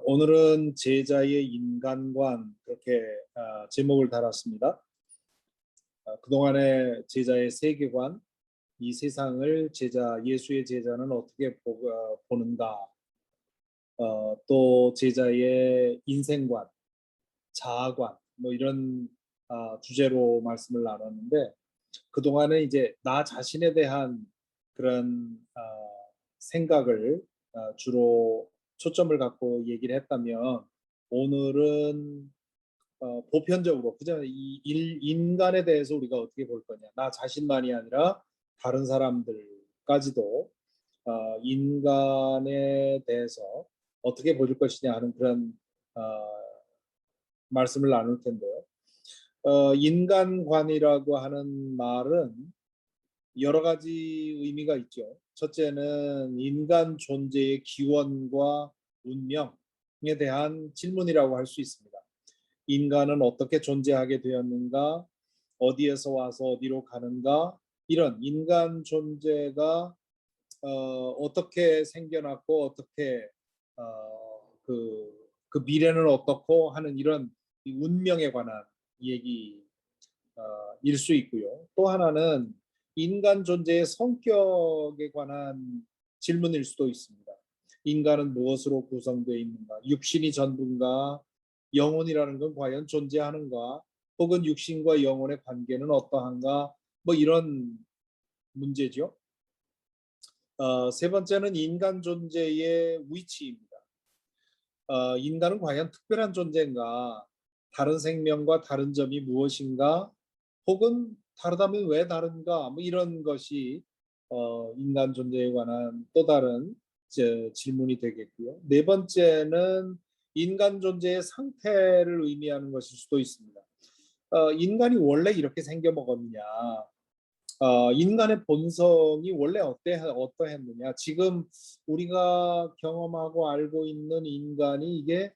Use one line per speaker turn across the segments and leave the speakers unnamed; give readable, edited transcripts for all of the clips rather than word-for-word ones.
오늘은 제자의 인간관 그렇게 제목을 달았습니다. 그동안의 제자의 세계관, 이 세상을 예수의 제자는 어떻게 보는가, 또 제자의 인생관, 자아관, 뭐 이런 주제로 말씀을 나눴는데, 그동안은 이제 나 자신에 대한 그런 생각을 주로 초점을 갖고 얘기를 했다면, 오늘은 보편적으로 그저 인간에 대해서 우리가 어떻게 볼 거냐, 나 자신만이 아니라 다른 사람들까지도 인간에 대해서 어떻게 볼 것이냐 하는 그런 어, 말씀을 나눌 텐데요. 인간관이라고 하는 말은 여러 가지 의미가 있죠. 첫째는 인간 존재의 기원과 운명에 대한 질문이라고 할 수 있습니다. 인간은 어떻게 존재하게 되었는가, 어디에서 와서 어디로 가는가, 이런 인간 존재가 어떻게 생겨났고 어떻게 그 미래는 어떻고 하는 이런 운명에 관한 얘기 일 수 있고요. 또 하나는 인간 존재의 성격에 관한 질문일 수도 있습니다. 인간은 무엇으로 구성되어 있는가? 육신이 전부인가? 영혼이라는 건 과연 존재하는가? 혹은 육신과 영혼의 관계는 어떠한가? 뭐 이런 문제죠. 세 번째는 인간 존재의 위치입니다. 인간은 과연 특별한 존재인가? 다른 생명과 다른 점이 무엇인가? 혹은 다르다면 왜 다른가? 뭐 이런 것이 인간 존재에 관한 또 다른 질문이 되겠고요. 네 번째는 인간 존재의 상태를 의미하는 것일 수도 있습니다. 인간이 원래 이렇게 생겨 먹었느냐? 인간의 본성이 원래 어떠했느냐? 지금 우리가 경험하고 알고 있는 인간이 이게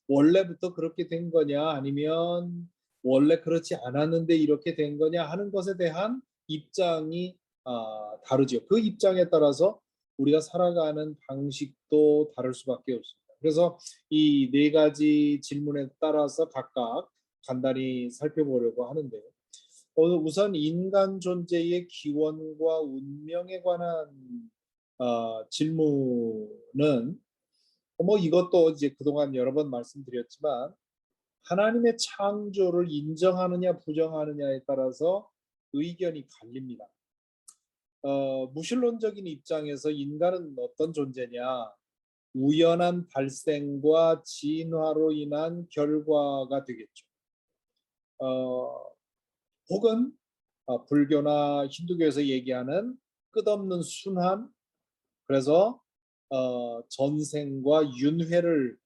원래부터 그렇게 된 거냐? 아니면 원래 그렇지 않았는데 이렇게 된 거냐 하는 것에 대한 입장이 다르죠. 그 입장에 따라서 우리가 살아가는 방식도 다를 수밖에 없습니다. 그래서 이 네 가지 질문에 따라서 각각 간단히 살펴보려고 하는데요. 우선 인간 존재의 기원과 운명에 관한 질문은 뭐 이것도 이제 그동안 여러 번 말씀드렸지만, 하나님의 창조를 인정하느냐 부정하느냐에 따라서 의견이 갈립니다. 무신론적인 입장에서 인간은 어떤 존재냐? 우연한 발생과 진화로 인한 결과가 되겠죠. 혹은 불교나 힌두교에서 얘기하는 끝없는 순환, 그래서 전생과 윤회를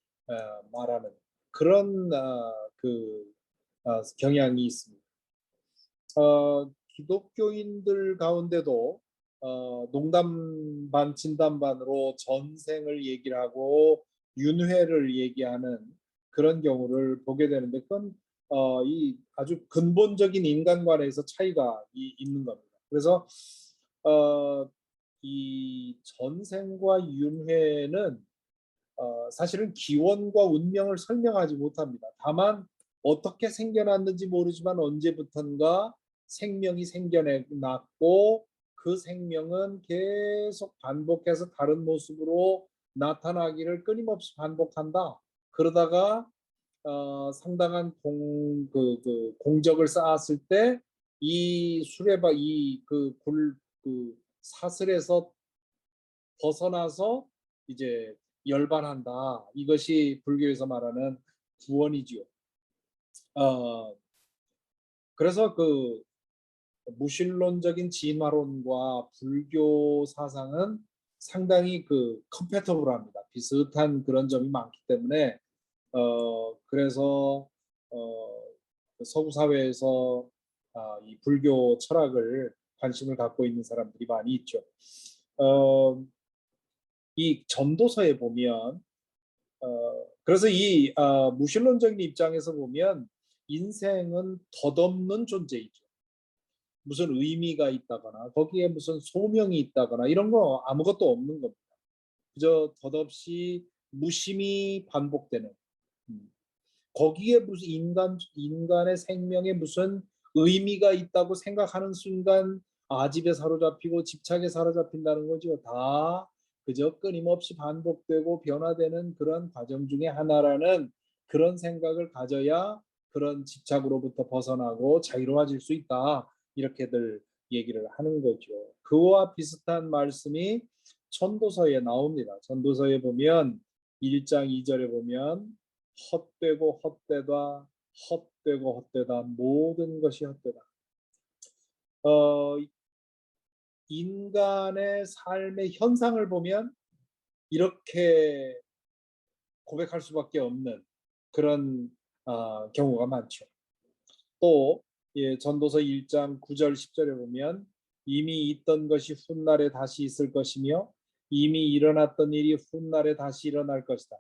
말하는 그런 경향이 있습니다. 기독교인들 가운데도 농담 반 진담 반으로 전생을 얘기를 하고 윤회를 얘기하는 그런 경우를 보게 되는데, 그건 이 아주 근본적인 인간관에서 차이가 있는 겁니다. 그래서 이 전생과 윤회는 사실은 기원과 운명을 설명하지 못합니다. 다만 어떻게 생겨났는지 모르지만 언제부턴가 생명이 생겨났고, 그 생명은 계속 반복해서 다른 모습으로 나타나기를 끊임없이 반복한다. 그러다가 상당한 공적을 쌓았을 때 이 수레바 그 사슬에서 벗어나서 이제 열반한다. 이것이 불교에서 말하는 구원이지요. 그래서 그 무신론적인 진화론과 불교 사상은 상당히 컴패터블합니다. 비슷한 그런 점이 많기 때문에 그래서 서구 사회에서 이 불교 철학을 관심을 갖고 있는 사람들이 많이 있죠. 이 전도서에 보면 그래서 이 무신론적인 입장에서 보면 인생은 덧없는 존재이죠. 무슨 의미가 있다거나 거기에 무슨 소명이 있다거나 이런 거 아무것도 없는 겁니다. 그저 덧없이 무심히 반복되는, 거기에 무슨 인간의 생명에 무슨 의미가 있다고 생각하는 순간 아집에 사로잡히고 집착에 사로잡힌다는 거죠. 다 그저 끊임없이 반복되고 변화되는 그런 과정 중에 하나라는 그런 생각을 가져야 그런 집착으로부터 벗어나고 자유로워질 수 있다. 이렇게들 얘기를 하는 거죠. 그와 비슷한 말씀이 전도서에 나옵니다. 전도서에 보면 1장 2절에 보면 헛되고 헛되다, 헛되고 헛되다, 모든 것이 헛되다. 인간의 삶의 현상을 보면 이렇게 고백할 수밖에 없는 그런 경우가 많죠. 또 전도서 1장 9절 10절에 보면 이미 있던 것이 훗날에 다시 있을 것이며 이미 일어났던 일이 훗날에 다시 일어날 것이다.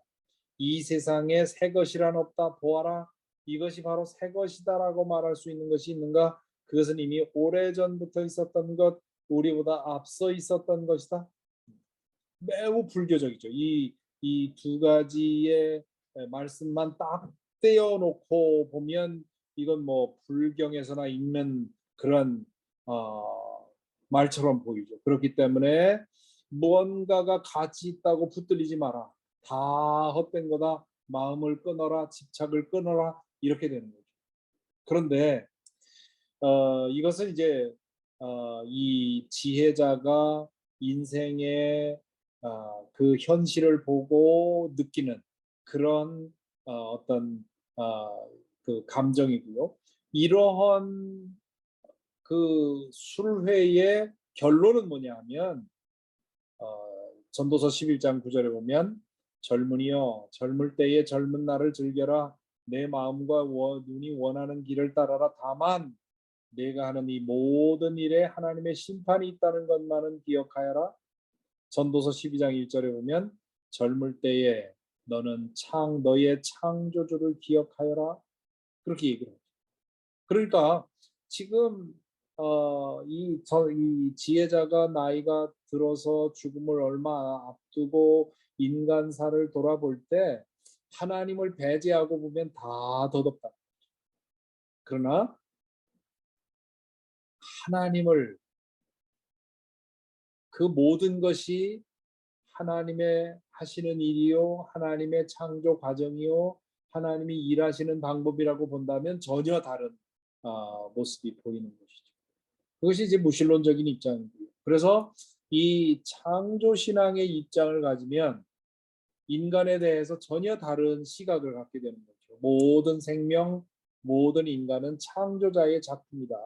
이 세상에 새 것이란 없다. 보아라. 이것이 바로 새 것이다라고 말할 수 있는 것이 있는가? 그것은 이미 오래전부터 있었던 것, 우리보다 앞서 있었던 것이다. 매우 불교적이죠. 이 두 가지의 말씀만 딱 떼어놓고 보면 이건 뭐 불경에서나 읽는 그런 말처럼 보이죠. 그렇기 때문에 무언가가 가치 있다고 붙들리지 마라. 다 헛된 거다. 마음을 끊어라. 집착을 끊어라. 이렇게 되는 거죠. 그런데 이것은 이제 이 지혜자가 인생의 그 현실을 보고 느끼는 그런 어떤 그 감정이고요. 이러한 그 술회의 결론은 뭐냐 하면 전도서 11장 9절에 보면 젊은이여 젊을 때에 젊은 날을 즐겨라. 내 마음과 눈이 원하는 길을 따라라. 다만 내가 하는 이 모든 일에 하나님의 심판이 있다는 것만은 기억하여라. 전도서 12장 1절에 보면 젊을 때에 너는 너의 창조주를 기억하여라. 그렇게 얘기를 하죠. 그러니까 지금 이 지혜자가 나이가 들어서 죽음을 얼마 앞두고 인간사를 돌아볼 때 하나님을 배제하고 보면 다 덧없다. 그러나 하나님을 그 모든 것이 하나님의 하시는 일이요, 하나님의 창조 과정이요, 하나님이 일하시는 방법이라고 본다면 전혀 다른 모습이 보이는 것이죠. 그것이 이제 무신론적인 입장이고요. 그래서 이 창조 신앙의 입장을 가지면 인간에 대해서 전혀 다른 시각을 갖게 되는 거죠. 모든 생명, 모든 인간은 창조자의 작품이다.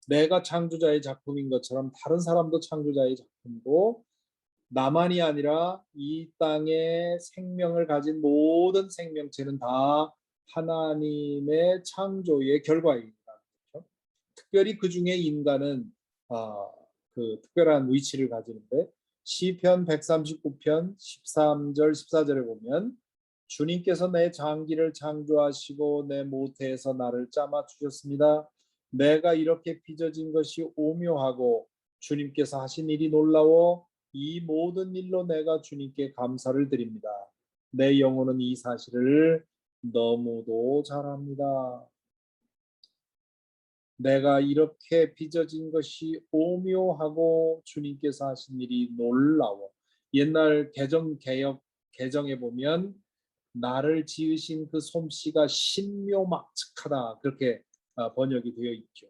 내가 창조자의 작품인 것처럼 다른 사람도 창조자의 작품이고 나만이 아니라 이 땅에 생명을 가진 모든 생명체는 다 하나님의 창조의 결과입니다. 그렇죠? 특별히 그 중에 인간은 그 특별한 위치를 가지는데 시편 139편 13절 14절에 보면 주님께서 내 장기를 창조하시고 내 모태에서 나를 짜마 주셨습니다. 내가 이렇게 빚어진 것이 오묘하고 주님께서 하신 일이 놀라워 이 모든 일로 내가 주님께 감사를 드립니다. 내 영혼은 이 사실을 너무도 잘 압니다. 내가 이렇게 빚어진 것이 오묘하고 주님께서 하신 일이 놀라워. 옛날 개정에 보면 나를 지으신 그 솜씨가 신묘막측하다 그렇게 번역이 되어 있죠.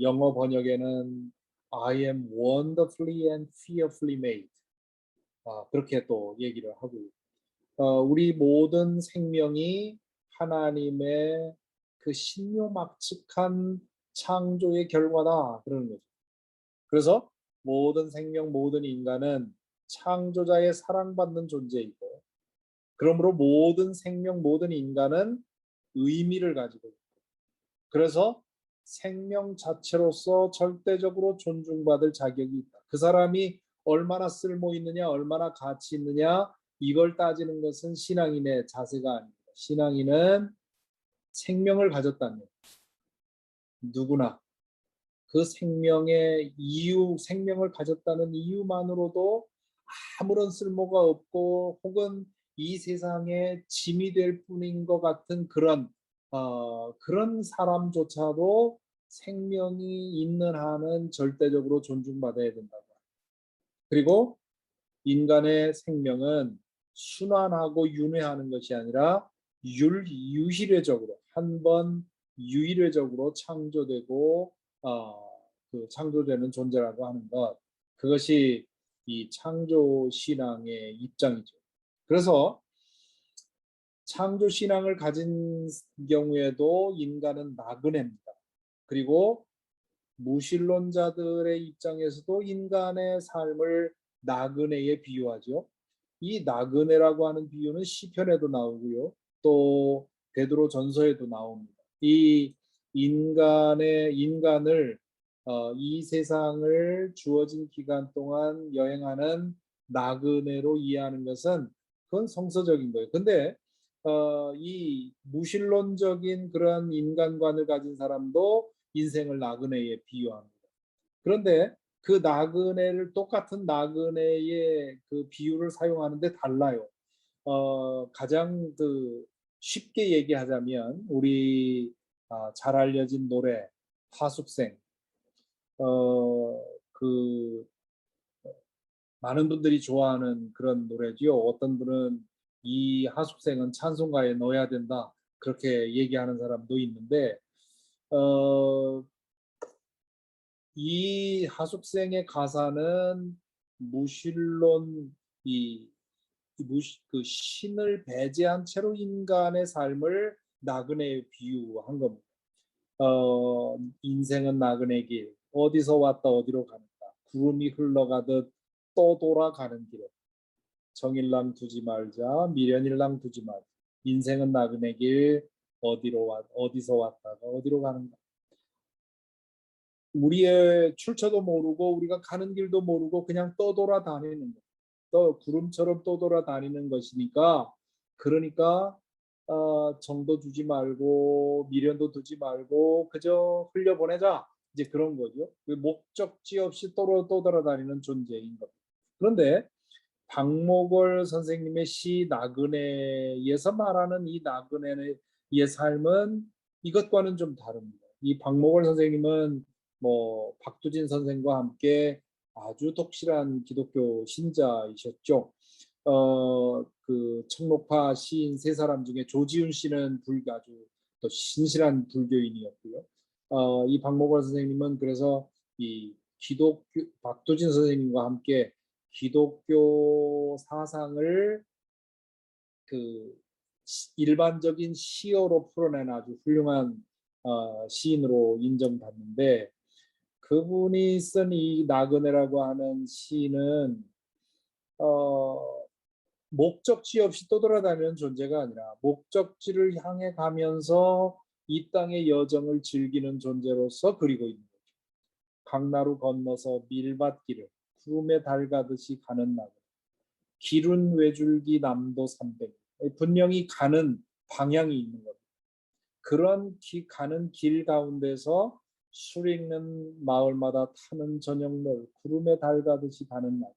영어 번역에는 I am wonderfully and fearfully made. 그렇게 또 얘기를 하고 우리 모든 생명이 하나님의 그 신묘막측한 창조의 결과다 그러는 거죠. 그래서 모든 생명, 모든 인간은 창조자의 사랑받는 존재이고 그러므로 모든 생명, 모든 인간은 의미를 가지고 있고 그래서 생명 자체로서 절대적으로 존중받을 자격이 있다. 그 사람이 얼마나 쓸모 있느냐, 얼마나 가치 있느냐 이걸 따지는 것은 신앙인의 자세가 아닙니다. 신앙인은 생명을 가졌다면 누구나 그 생명의 이유, 생명을 가졌다는 이유만으로도 아무런 쓸모가 없고 혹은 이 세상에 짐이 될 뿐인 것 같은 그런 사람조차도 생명이 있는 한은 절대적으로 존중받아야 된다. 그리고 인간의 생명은 순환하고 윤회하는 것이 아니라 유일회적으로 한 번 유일회적으로 창조되고 창조되는 존재라고 하는 것, 그것이 이 창조 신앙의 입장이죠. 그래서 창조 신앙을 가진 경우에도 인간은 나그네입니다. 그리고 무신론자들의 입장에서도 인간의 삶을 나그네에 비유하죠. 이 나그네라고 하는 비유는 시편에도 나오고요. 또 베드로 전서에도 나옵니다. 이 인간을 이 세상을 주어진 기간 동안 여행하는 나그네로 이해하는 것은 그건 성서적인 거예요. 근데 이 무신론적인 그런 인간관을 가진 사람도 인생을 나그네에 비유합니다. 그런데 그 나그네를 똑같은 나그네의 그 비유를 사용하는데 달라요. 가장 쉽게 얘기하자면 우리 잘 알려진 노래 하숙생, 그 많은 분들이 좋아하는 그런 노래지요. 어떤 분은 이 하숙생은 찬송가에 넣어야 된다 그렇게 얘기하는 사람도 있는데 어, 이 하숙생의 가사는 무신론 그 신을 배제한 채로 인간의 삶을 나그네에 비유한 겁니다. 인생은 나그네 길, 어디서 왔다 어디로 가는가, 구름이 흘러가듯 또 돌아가는 길에 정일랑 두지 말자, 미련일랑 두지 말자. 인생은 나그네 길, 어디서 왔다가 어디로 가는가. 우리의 출처도 모르고 우리가 가는 길도 모르고 그냥 떠돌아다니는 것. 또 구름처럼 떠돌아다니는 것이니까 그러니까 정도 두지 말고 미련도 두지 말고 그저 흘려보내자. 이제 그런 거죠. 목적지 없이 떠돌아다니는 존재인 것. 그런데 박목월 선생님의 시 나그네에서 말하는 이 나그네의 삶은 이것과는 좀 다릅니다. 이 박목월 선생님은 뭐 박두진 선생과 함께 아주 독실한 기독교 신자이셨죠. 그 청록파 시인 세 사람 중에 조지훈 씨는 아주 또 신실한 불교인이었고요. 이 박목월 선생님은 그래서 이 기독교 박두진 선생님과 함께 기독교 사상을 그 일반적인 시어로 풀어낸 아주 훌륭한 시인으로 인정받는데 그분이 쓴 이 나그네라고 하는 시는 목적지 없이 떠돌아다니는 존재가 아니라 목적지를 향해 가면서 이 땅의 여정을 즐기는 존재로서 그리고 있는 거죠. 강나루 건너서 밀밭길을 구름에 달 가듯이 가는 나그네. 길은 외줄기 남도 300. 분명히 가는 방향이 있는 거죠. 그런 가는 길 가운데서 술 읽는 마을마다 타는 저녁물, 구름에 달 가듯이 가는 나그네.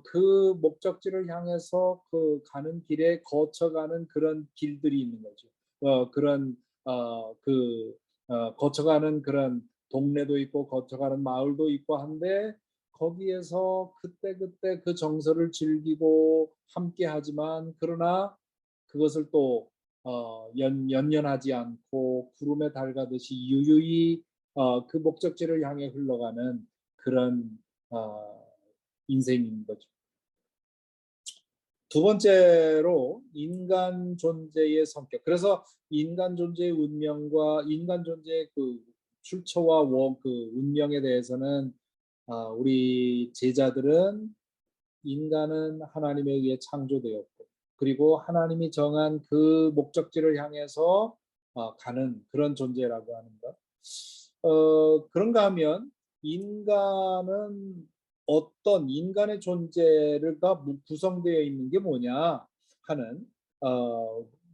그 목적지를 향해서 그 가는 길에 거쳐가는 그런 길들이 있는 거죠. 그런 거쳐가는 그런 동네도 있고 거쳐가는 마을도 있고 한데 거기에서 그때그때 그 정서를 즐기고 함께 하지만 그러나 그것을 또 연연하지 않고 구름에 달가듯이 유유히 그 목적지를 향해 흘러가는 그런 인생인 거죠. 두 번째로 인간 존재의 성격. 그래서 인간 존재의 운명과 인간 존재의 그 출처와 그 운명에 대해서는 우리 제자들은 인간은 하나님에 의해 창조되었고 그리고 하나님이 정한 그 목적지를 향해서 가는 그런 존재라고 하는 것. 그런가 하면 인간은 어떤 인간의 존재가 구성되어 있는 게 뭐냐 하는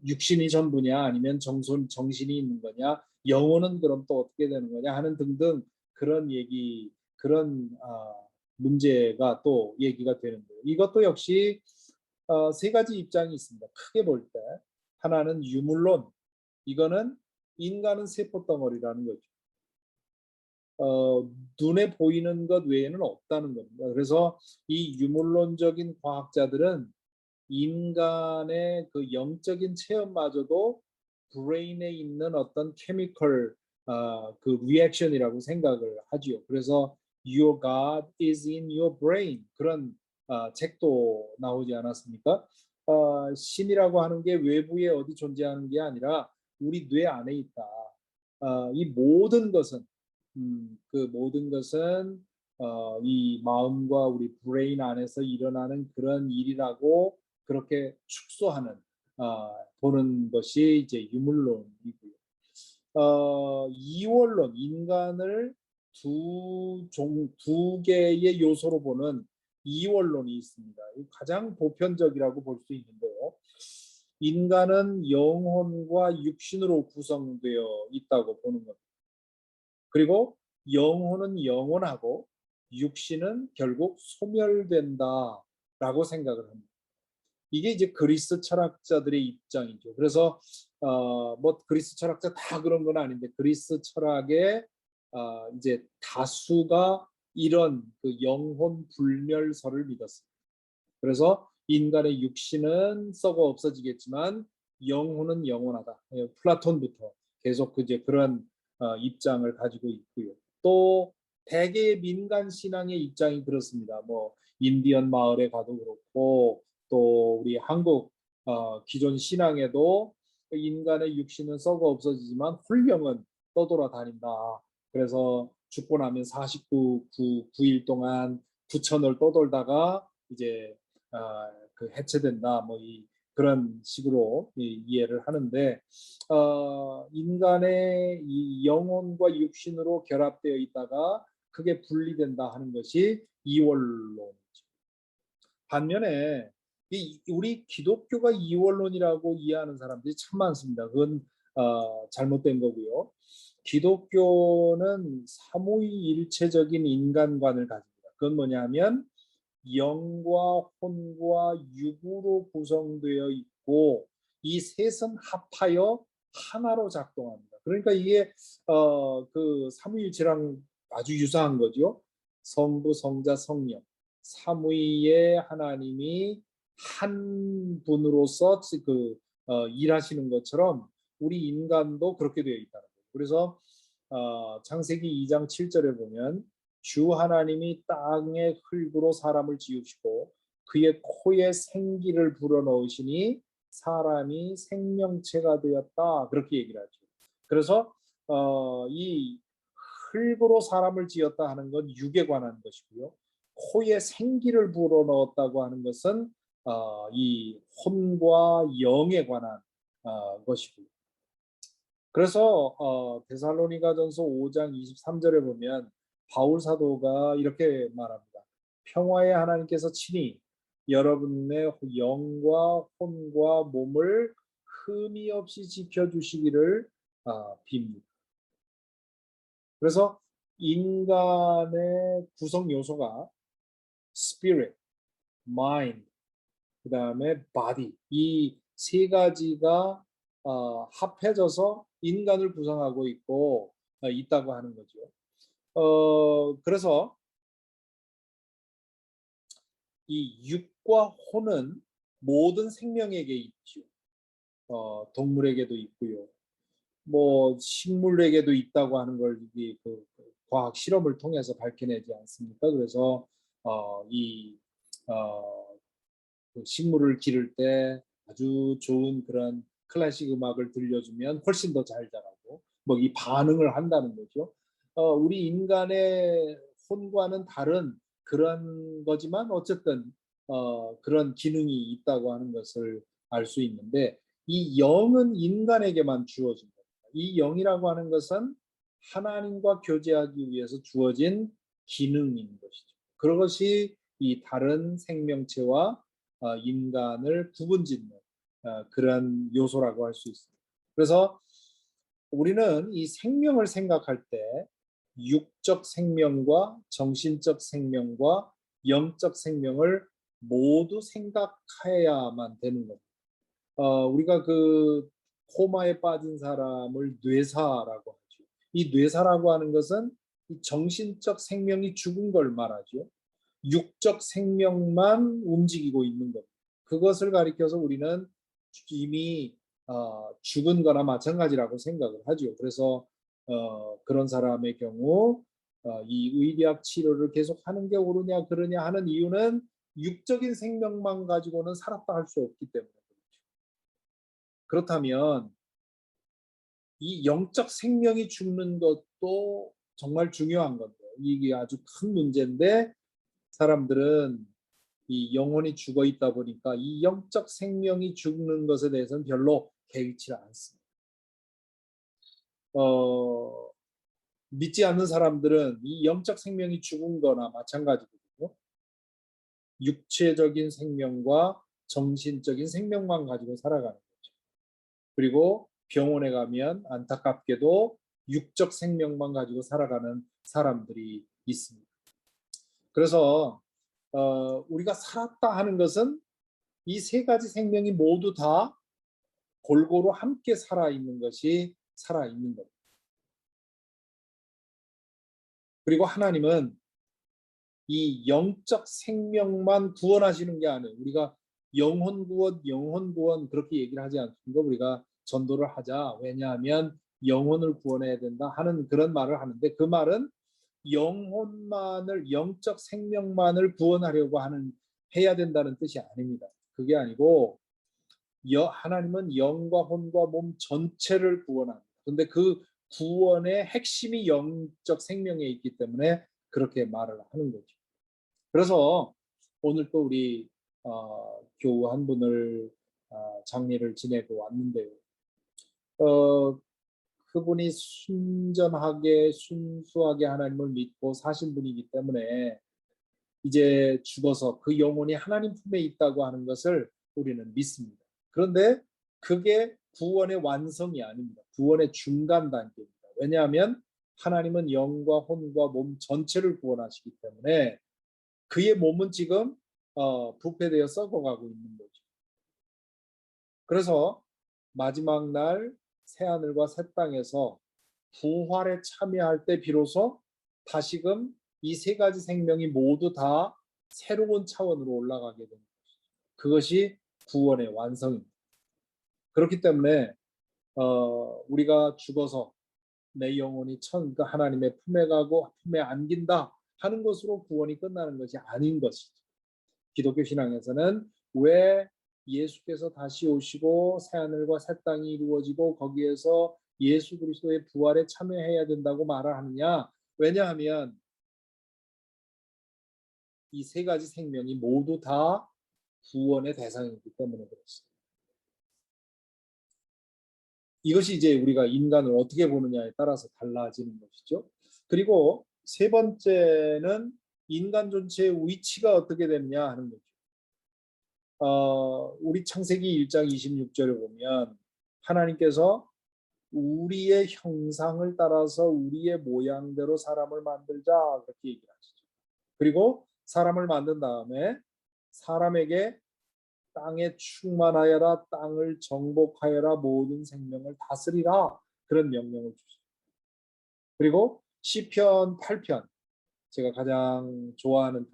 육신이 전부냐 아니면 정신이 있는 거냐 영혼은 그럼 또 어떻게 되는 거냐 하는 등등 그런 얘기 그런 문제가 또 얘기가 되는데요. 이것도 역시 세 가지 입장이 있습니다. 크게 볼 때 하나는 유물론, 이거는 인간은 세포덩어리라는 거죠. 눈에 보이는 것 외에는 없다는 겁니다. 그래서 이 유물론적인 과학자들은 인간의 그 영적인 체험마저도 브레인에 있는 어떤 케미컬 그 리액션이라고 생각을 하지요. 그래서 Your God is in your brain, 그런 책도 나오지 않았습니까? 신이라고 하는 게 외부에 어디 존재하는 게 아니라 우리 뇌 안에 있다. 이 모든 것은 그 모든 것은 이 마음과 우리 브레인 안에서 일어나는 그런 일이라고 그렇게 축소하는 보는 것이 이제 유물론이고요. 이원론, 인간을 두 개의 요소로 보는 이원론이 있습니다. 가장 보편적이라고 볼 수 있는데요. 인간은 영혼과 육신으로 구성되어 있다고 보는 겁니다. 그리고 영혼은 영원하고 육신은 결국 소멸된다라고 생각을 합니다. 이게 이제 그리스 철학자들의 입장이죠. 그래서 뭐 그리스 철학자 다 그런 건 아닌데 그리스 철학의 이제 다수가 이런 그 영혼 불멸설을 믿었습니다. 그래서 인간의 육신은 썩어 없어지겠지만 영혼은 영원하다. 플라톤부터 계속 이제 그런 입장을 가지고 있고요. 또 대개의 민간 신앙의 입장이 그렇습니다. 뭐 인디언 마을에 가도 그렇고 또 우리 한국 기존 신앙에도 인간의 육신은 썩어 없어지지만 훈령은 떠돌아다닌다. 그래서 죽고 나면 9일 동안 부천을 떠돌다가 이제 그 해체된다. 뭐 그런 식으로 이해를 하는데 인간의 이 영혼과 육신으로 결합되어 있다가 그게 분리된다 하는 것이 이원론이죠. 반면에 우리 기독교가 이원론이라고 이해하는 사람들이 참 많습니다. 그건 잘못된 거고요. 기독교는 삼위일체적인 인간관을 가집니다. 그건 뭐냐면 영과 혼과 육으로 구성되어 있고 이 셋은 합하여 하나로 작동합니다. 그러니까 이게 그 삼위일체랑 아주 유사한 거죠. 성부, 성자, 성령 삼위의 하나님이 한 분으로서 그 일하시는 것처럼 우리 인간도 그렇게 되어 있다는 거예요. 그래서 창세기 2장 7절에 보면 주 하나님이 땅의 흙으로 사람을 지으시고 그의 코에 생기를 불어넣으시니 사람이 생명체가 되었다. 그렇게 얘기를 하죠. 그래서 이 흙으로 사람을 지었다 하는 건 육에 관한 것이고요. 코에 생기를 불어넣었다고 하는 것은 이 혼과 영에 관한 것이고요. 그래서 데살로니가전서 5장 23절에 보면 바울 사도가 이렇게 말합니다. 평화의 하나님께서 친히 여러분의 영과 혼과 몸을 흠이 없이 지켜주시기를 빕니다. 그래서 인간의 구성 요소가 spirit, mind, 그 다음에 body, 이 세 가지가 합해져서 인간을 구성하고 있다고 하는 거죠. 그래서 이 육과 혼은 모든 생명에게 있죠. 동물에게도 있고요. 뭐 식물에게도 있다고 하는 걸 그 과학 실험을 통해서 밝혀내지 않습니까? 그래서 이 그 식물을 기를 때 아주 좋은 그런 클래식 음악을 들려주면 훨씬 더 잘 자라고 뭐 이 반응을 한다는 거죠. 우리 인간의 혼과는 다른 그런 거지만 어쨌든 그런 기능이 있다고 하는 것을 알 수 있는데 이 영은 인간에게만 주어진 겁니다. 이 영이라고 하는 것은 하나님과 교제하기 위해서 주어진 기능인 것이죠. 그것이 이 다른 생명체와 인간을 구분짓는 그런 요소라고 할 수 있습니다. 그래서 우리는 이 생명을 생각할 때 육적 생명과 정신적 생명과 영적 생명을 모두 생각해야만 되는 겁니다. 우리가 그 코마에 빠진 사람을 뇌사라고 하죠. 이 뇌사라고 하는 것은 이 정신적 생명이 죽은 걸 말하죠. 육적 생명만 움직이고 있는 것. 그것을 가리켜서 우리는 이미 죽은 거나 마찬가지라고 생각을 하죠. 그래서 그런 사람의 경우 이 의학 치료를 계속 하는 게 옳으냐 그러냐 하는 이유는 육적인 생명만 가지고는 살았다 할 수 없기 때문에 그렇죠. 그렇다면 이 영적 생명이 죽는 것도 정말 중요한 건데 이게 아주 큰 문제인데 사람들은 이 영혼이 죽어 있다 보니까 이 영적 생명이 죽는 것에 대해서는 별로 개의치 않습니다. 믿지 않는 사람들은 이 영적 생명이 죽은 거나 마찬가지거든요. 육체적인 생명과 정신적인 생명만 가지고 살아가는 거죠. 그리고 병원에 가면 안타깝게도 육적 생명만 가지고 살아가는 사람들이 있습니다. 그래서 우리가 살았다 하는 것은 이 세 가지 생명이 모두 다 골고루 함께 살아있는 것이 살아있는 겁니다. 그리고 하나님은 이 영적 생명만 구원하시는 게 아니에요. 우리가 영혼 구원 그렇게 얘기를 하지 않습니다. 우리가 전도를 하자. 왜냐하면 영혼을 구원해야 된다 하는 그런 말을 하는데 그 말은 영혼만을 영적 생명만을 구원하려고 하는 해야 된다는 뜻이 아닙니다. 그게 아니고 하나님은 영과 혼과 몸 전체를 구원합니다. 그런데 그 구원의 핵심이 영적 생명에 있기 때문에 그렇게 말을 하는 거죠. 그래서 오늘 또 우리 교우 한 분을 장례를 지내고 왔는데요. 그분이 순전하게 순수하게 하나님을 믿고 사신 분이기 때문에 이제 죽어서 그 영혼이 하나님 품에 있다고 하는 것을 우리는 믿습니다. 그런데 그게 구원의 완성이 아닙니다. 구원의 중간 단계입니다. 왜냐하면 하나님은 영과 혼과 몸 전체를 구원하시기 때문에 그의 몸은 지금 부패되어 썩어가고 있는 거죠. 그래서 마지막 날 새하늘과 새 땅에서 부활에 참여할 때 비로소 다시금 이 세 가지 생명이 모두 다 새로운 차원으로 올라가게 됩니다. 그것이 구원의 완성입니다. 그렇기 때문에 우리가 죽어서 내 영혼이 하나님의 품에 가고 품에 안긴다 하는 것으로 구원이 끝나는 것이 아닌 것이죠. 기독교 신앙에서는 왜 예수께서 다시 오시고 새하늘과 새 땅이 이루어지고 거기에서 예수 그리스도의 부활에 참여해야 된다고 말을 하느냐? 왜냐하면 이 세 가지 생명이 모두 다 구원의 대상이기 때문에 그렇습니다. 이것이 이제 우리가 인간을 어떻게 보느냐에 따라서 달라지는 것이죠. 그리고 세 번째는 인간 전체의 위치가 어떻게 되느냐 하는 거죠. 우리 창세기 1장 26절에 보면 하나님께서 우리의 형상을 따라서 우리의 모양대로 사람을 만들자 그렇게 얘기를 하시죠. 그리고 사람을 만든 다음에 사람에게 땅에 충만하여라 땅을 정복하여라 모든 생명을 다스리라 그런 명령을 주시죠. 그리고 시편 8편 제가 가장 좋아하는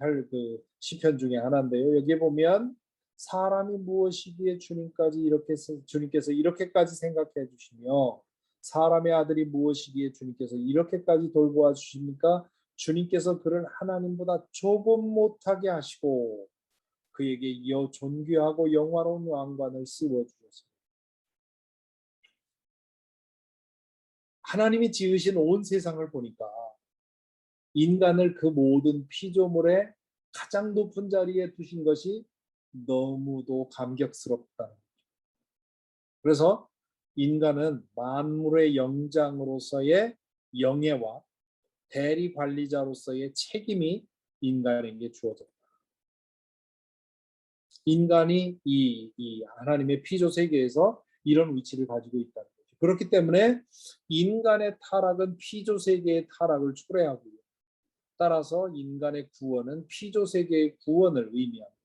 시편 중에 하나인데요. 여기에 보면 사람이 무엇이기에 주님께서 이렇게까지 생각해 주시며 사람의 아들이 무엇이기에 주님께서 이렇게까지 돌보아 주십니까? 주님께서 그를 하나님보다 조금 못하게 하시고 그에게 존귀하고 영화로운 왕관을 씌워 주셨습니다. 하나님이 지으신 온 세상을 보니까 인간을 그 모든 피조물의 가장 높은 자리에 두신 것이 너무도 감격스럽다. 그래서 인간은 만물의 영장으로서의 영예와 대리 관리자로서의 책임이 인간에게 주어졌다. 인간이 이 하나님의 피조 세계에서 이런 위치를 가지고 있다는 거죠. 그렇기 때문에 인간의 타락은 피조 세계의 타락을 초래하고요. 따라서 인간의 구원은 피조 세계의 구원을 의미합니다.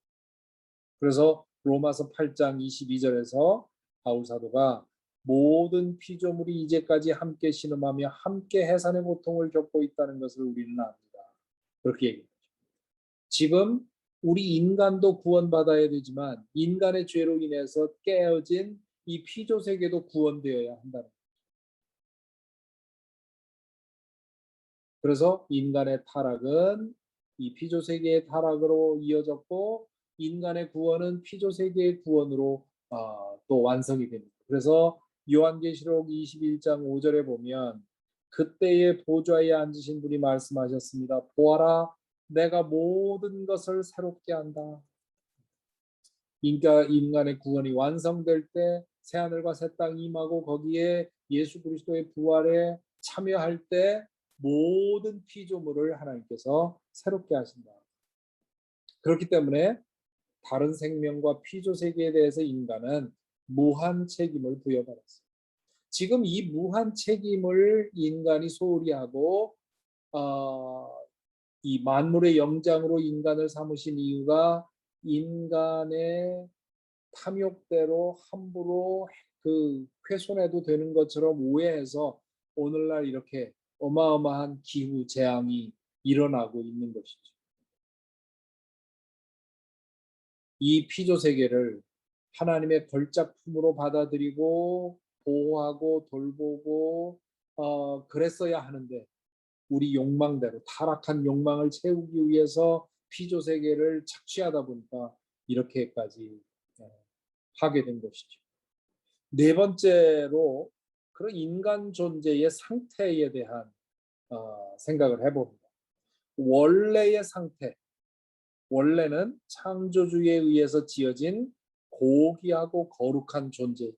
그래서 로마서 8장 22절에서 바울 사도가 모든 피조물이 이제까지 함께 신음하며 함께 해산의 고통을 겪고 있다는 것을 우리는 압니다. 그렇게 얘기합니다. 지금 우리 인간도 구원받아야 되지만 인간의 죄로 인해서 깨어진 이 피조 세계도 구원되어야 한다는 거예요. 그래서 인간의 타락은 이 피조 세계의 타락으로 이어졌고 인간의 구원은 피조 세계의 구원으로 또 완성이 됩니다. 그래서 요한계시록 21장 5절에 보면 그때의 보좌에 앉으신 분이 말씀하셨습니다. 보아라, 내가 모든 것을 새롭게 한다. 인간의 구원이 완성될 때 새하늘과 새 땅이 임하고 거기에 예수 그리스도의 부활에 참여할 때 모든 피조물을 하나님께서 새롭게 하신다. 그렇기 때문에 다른 생명과 피조 세계에 대해서 인간은 무한 책임을 부여받았어요. 지금 이 무한 책임을 인간이 소홀히 하고 이 만물의 영장으로 인간을 삼으신 이유가 인간의 탐욕대로 함부로 그 훼손해도 되는 것처럼 오해해서 오늘날 이렇게 어마어마한 기후 재앙이 일어나고 있는 것이죠. 이 피조 세계를 하나님의 걸작품으로 받아들이고 보호하고 돌보고 그랬어야 하는데 우리 욕망대로 타락한 욕망을 채우기 위해서 피조 세계를 착취하다 보니까 이렇게까지 하게 된 것이죠. 네 번째로 그런 인간 존재의 상태에 대한 생각을 해봅니다. 원래의 상태, 원래는 창조주에 의해서 지어진 고귀하고 거룩한 존재,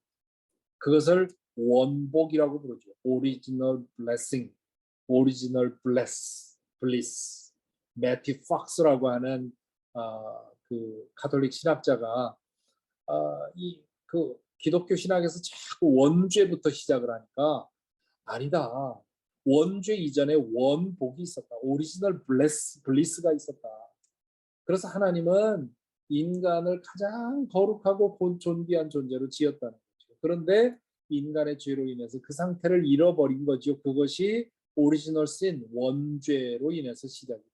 그것을 원복이라고 부르죠. Original blessing, Original bliss. 매튜 폭스라고 하는 그 가톨릭 신학자가 그 기독교 신학에서 자꾸 원죄부터 시작을 하니까 아니다. 원죄 이전에 원복이 있었다. 오리지널 블리스가 있었다. 그래서 하나님은 인간을 가장 거룩하고 존귀한 존재로 지었다는 거죠. 그런데 인간의 죄로 인해서 그 상태를 잃어버린 거죠. 그것이 오리지널 신, 원죄로 인해서 시작이 됩니다.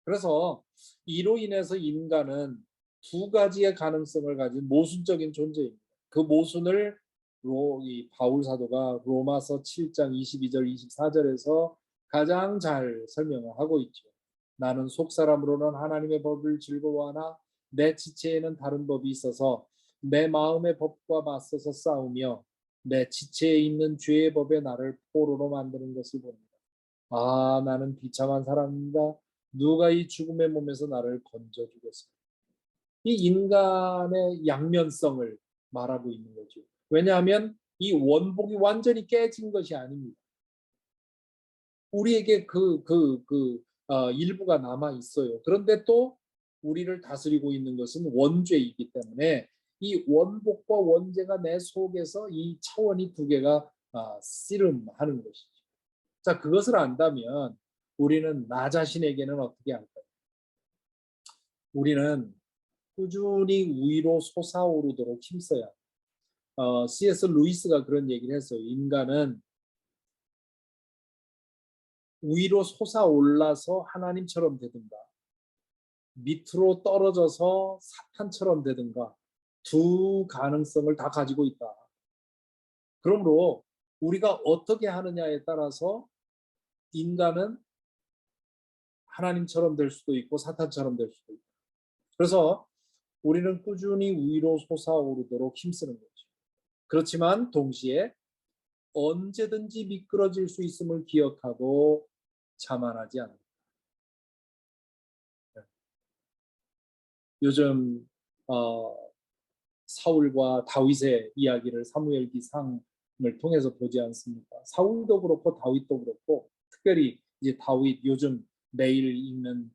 그래서 이로 인해서 인간은 두 가지의 가능성을 가진 모순적인 존재입니다. 그 모순을 이 바울 사도가 로마서 7장 22절 24절에서 가장 잘 설명을 하고 있죠. 나는 속사람으로는 하나님의 법을 즐거워하나 내 지체에는 다른 법이 있어서 내 마음의 법과 맞서서 싸우며 내 지체에 있는 죄의 법에 나를 포로로 만드는 것을 봅니다. 아, 나는 비참한 사람입니다. 누가 이 죽음의 몸에서 나를 건져주겠습니까? 이 인간의 양면성을 말하고 있는 거죠. 왜냐하면 이 원복이 완전히 깨진 것이 아닙니다. 우리에게 일부가 남아 있어요. 그런데 또 우리를 다스리고 있는 것은 원죄이기 때문에 이 원복과 원죄가 내 속에서 이 차원이 두 개가 씨름하는 것이죠. 자, 그것을 안다면 우리는 나 자신에게는 어떻게 할까요? 우리는 꾸준히 위로 솟아오르도록 힘써야. C.S. 루이스가 그런 얘기를 했어요. 인간은 위로 솟아올라서 하나님처럼 되든가 밑으로 떨어져서 사탄처럼 되든가 두 가능성을 다 가지고 있다. 그러므로 우리가 어떻게 하느냐에 따라서 인간은 하나님처럼 될 수도 있고 사탄처럼 될 수도 있다. 그래서 우리는 꾸준히 위로 솟아오르도록 힘쓰는 거죠. 그렇지만 동시에 언제든지 미끄러질 수 있음을 기억하고 자만하지 않는다. 요즘 사울과 다윗의 이야기를 사무엘기상을 통해서 보지 않습니까? 사울도 그렇고 다윗도 그렇고 특별히 이제 다윗 요즘 매일 읽는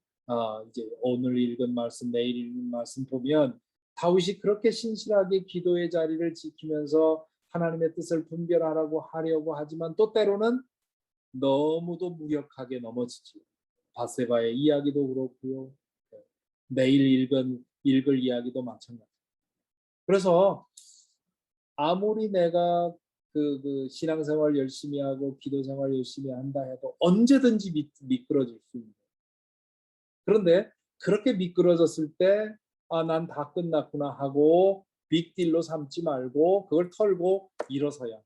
이제 오늘 읽은 말씀, 내일 읽는 말씀 보면 다윗이 그렇게 신실하게 기도의 자리를 지키면서 하나님의 뜻을 분별하라고 하려고 하지만 또 때로는 너무도 무력하게 넘어지지. 바세바의 이야기도 그렇고요. 내일 읽을 이야기도 마찬가지. 그래서 아무리 내가 그 신앙생활 열심히 하고 기도생활 열심히 한다 해도 언제든지 미끄러질 수 있는. 그런데 그렇게 미끄러졌을 때 난 다 끝났구나 하고 빅딜로 삼지 말고 그걸 털고 일어서야.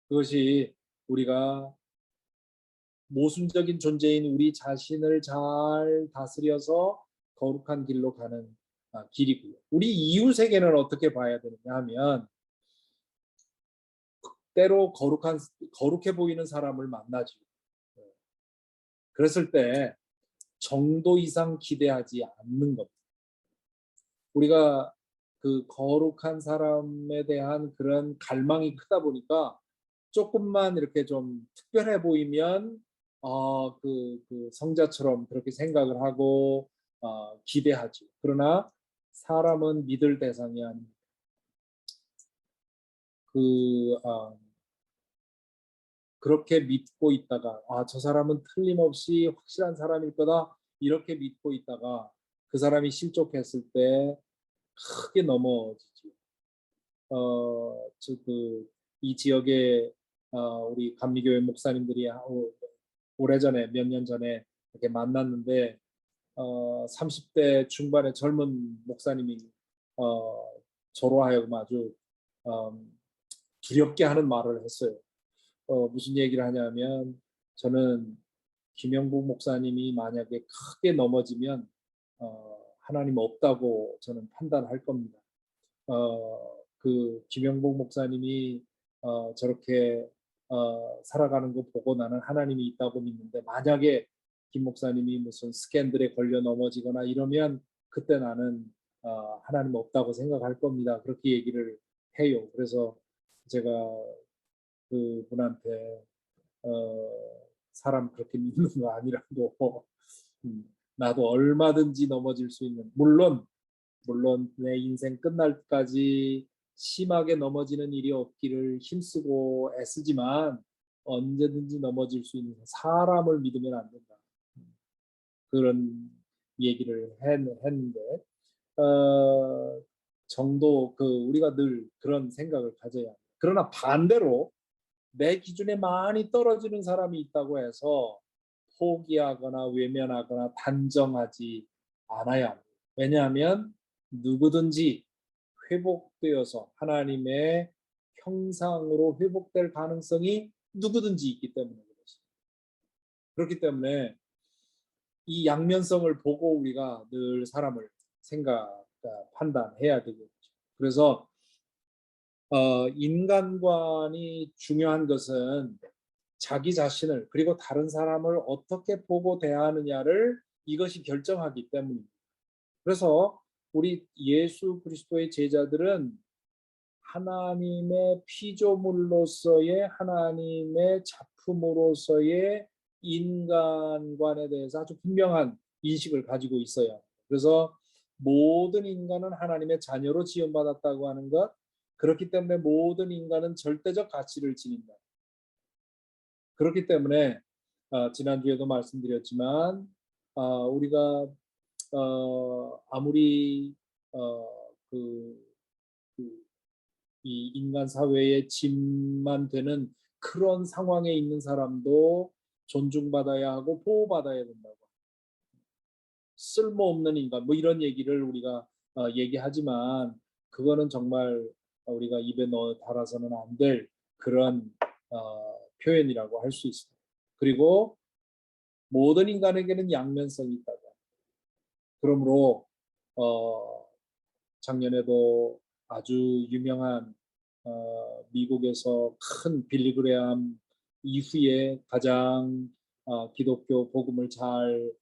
그것이 우리가 모순적인 존재인 우리 자신을 잘 다스려서 거룩한 길로 가는 길이고요. 우리 이웃에게는 어떻게 봐야 되느냐 하면 때로 거룩해 보이는 사람을 만나죠. 그랬을 때 정도 이상 기대하지 않는 것. 우리가 그 거룩한 사람에 대한 그런 갈망이 크다 보니까 조금만 이렇게 좀 특별해 보이면 그 성자처럼 그렇게 생각을 하고 기대하죠. 그러나 사람은 믿을 대상이 아닙니다. 그렇게 믿고 있다가 저 사람은 틀림없이 확실한 사람일 거다 이렇게 믿고 있다가 그 사람이 실족했을 때 크게 넘어지죠. 이 지역에 우리 감리교회 목사님들이 오래전에 몇 년 전에 이렇게 만났는데 30대 중반의 젊은 목사님이 저로 하여금 아주 두렵게 하는 말을 했어요. 무슨 얘기를 하냐면 저는 김영복 목사님이 만약에 크게 넘어지면 하나님 없다고 저는 판단할 겁니다. 그 김영복 목사님이 저렇게 살아가는 거 보고 나는 하나님이 있다고 믿는데 만약에 김 목사님이 무슨 스캔들에 걸려 넘어지거나 이러면 그때 나는 하나님 없다고 생각할 겁니다. 그렇게 얘기를 해요. 그래서 제가 그 분한테 사람 그렇게 믿는 거 아니라고 나도 얼마든지 넘어질 수 있는 물론 내 인생 끝날 때까지 심하게 넘어지는 일이 없기를 힘쓰고 애쓰지만 언제든지 넘어질 수 있는 사람을 믿으면 안 된다. 그런 얘기를 했는데 정도 우리가 늘 그런 생각을 가져야 합니다. 그러나 반대로 내 기준에 많이 떨어지는 사람이 있다고 해서 포기하거나 외면하거나 단정하지 않아야 합니다. 왜냐하면 누구든지 회복되어서 하나님의 형상으로 회복될 가능성이 누구든지 있기 때문에 그렇습니다. 그렇기 때문에 이 양면성을 보고 우리가 늘 사람을 판단해야 되겠죠. 그래서 인간관이 중요한 것은 자기 자신을 그리고 다른 사람을 어떻게 보고 대하느냐를 이것이 결정하기 때문입니다. 그래서 우리 예수 그리스도의 제자들은 하나님의 피조물로서의 하나님의 작품으로서의 인간관에 대해서 아주 분명한 인식을 가지고 있어요. 그래서 모든 인간은 하나님의 자녀로 지음받았다고 하는 것, 그렇기 때문에 모든 인간은 절대적 가치를 지닌다. 그렇기 때문에 지난주에도 말씀드렸지만 우리가 아무리 이 인간 사회의 짐만 되는 그런 상황에 있는 사람도 존중받아야 하고 보호받아야 된다고. 쓸모없는 인간 뭐 이런 얘기를 우리가 얘기하지만 그거는 정말 우리가 입에 넣어 달아서는 안 될 그런 표현이라고 할 수 있습니다. 그리고 모든 인간에게는 양면성이 있다고. 그러므로 작년에도 아주 유명한 미국에서 큰 빌리그레암 이후에 가장 기독교 복음을 잘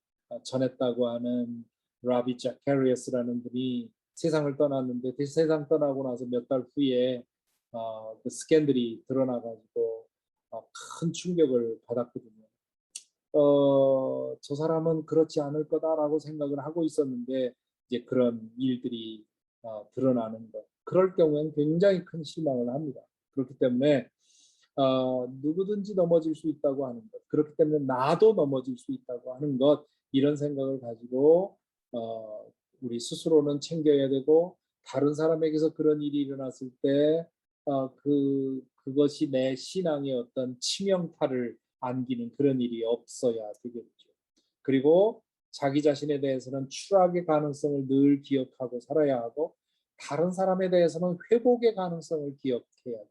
전했다고 하는 라비 자카리아스라는 분이 세상을 떠났는데 그 세상 떠나고 나서 몇 달 후에 그 스캔들이 드러나가지고 큰 충격을 받았거든요. 저 사람은 그렇지 않을 거다라고 생각을 하고 있었는데 이제 그런 일들이 드러나는 것. 그럴 경우에는 굉장히 큰 실망을 합니다. 그렇기 때문에 누구든지 넘어질 수 있다고 하는 것, 그렇기 때문에 나도 넘어질 수 있다고 하는 것, 이런 생각을 가지고 우리 스스로는 챙겨야 되고, 다른 사람에게서 그런 일이 일어났을 때 그것이 내 신앙의 어떤 치명타를 안기는 그런 일이 없어야 되겠죠. 그리고 자기 자신에 대해서는 추락의 가능성을 늘 기억하고 살아야 하고, 다른 사람에 대해서는 회복의 가능성을 기억해야 돼요.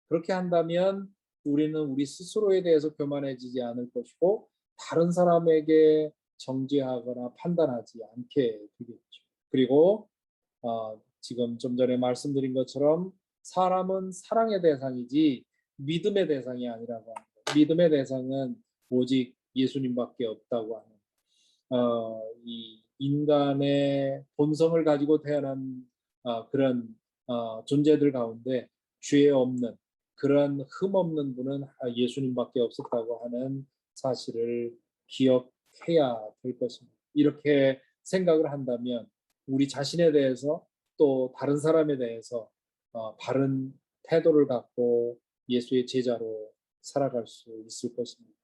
그렇게 한다면 우리는 우리 스스로에 대해서 교만해지지 않을 것이고, 다른 사람에게 정죄하거나 판단하지 않게 되겠죠. 그리고 지금 좀 전에 말씀드린 것처럼 사람은 사랑의 대상이지 믿음의 대상이 아니라고 합니다. 믿음의 대상은 오직 예수님밖에 없다고 하는 이 인간의 본성을 가지고 태어난 그런 존재들 가운데 죄 없는, 그런 흠 없는 분은 예수님밖에 없었다고 하는 사실을 기억해야 될 것입니다. 이렇게 생각을 한다면 우리 자신에 대해서 또 다른 사람에 대해서 바른 태도를 갖고 예수의 제자로 살아갈 수 있을 것입니다.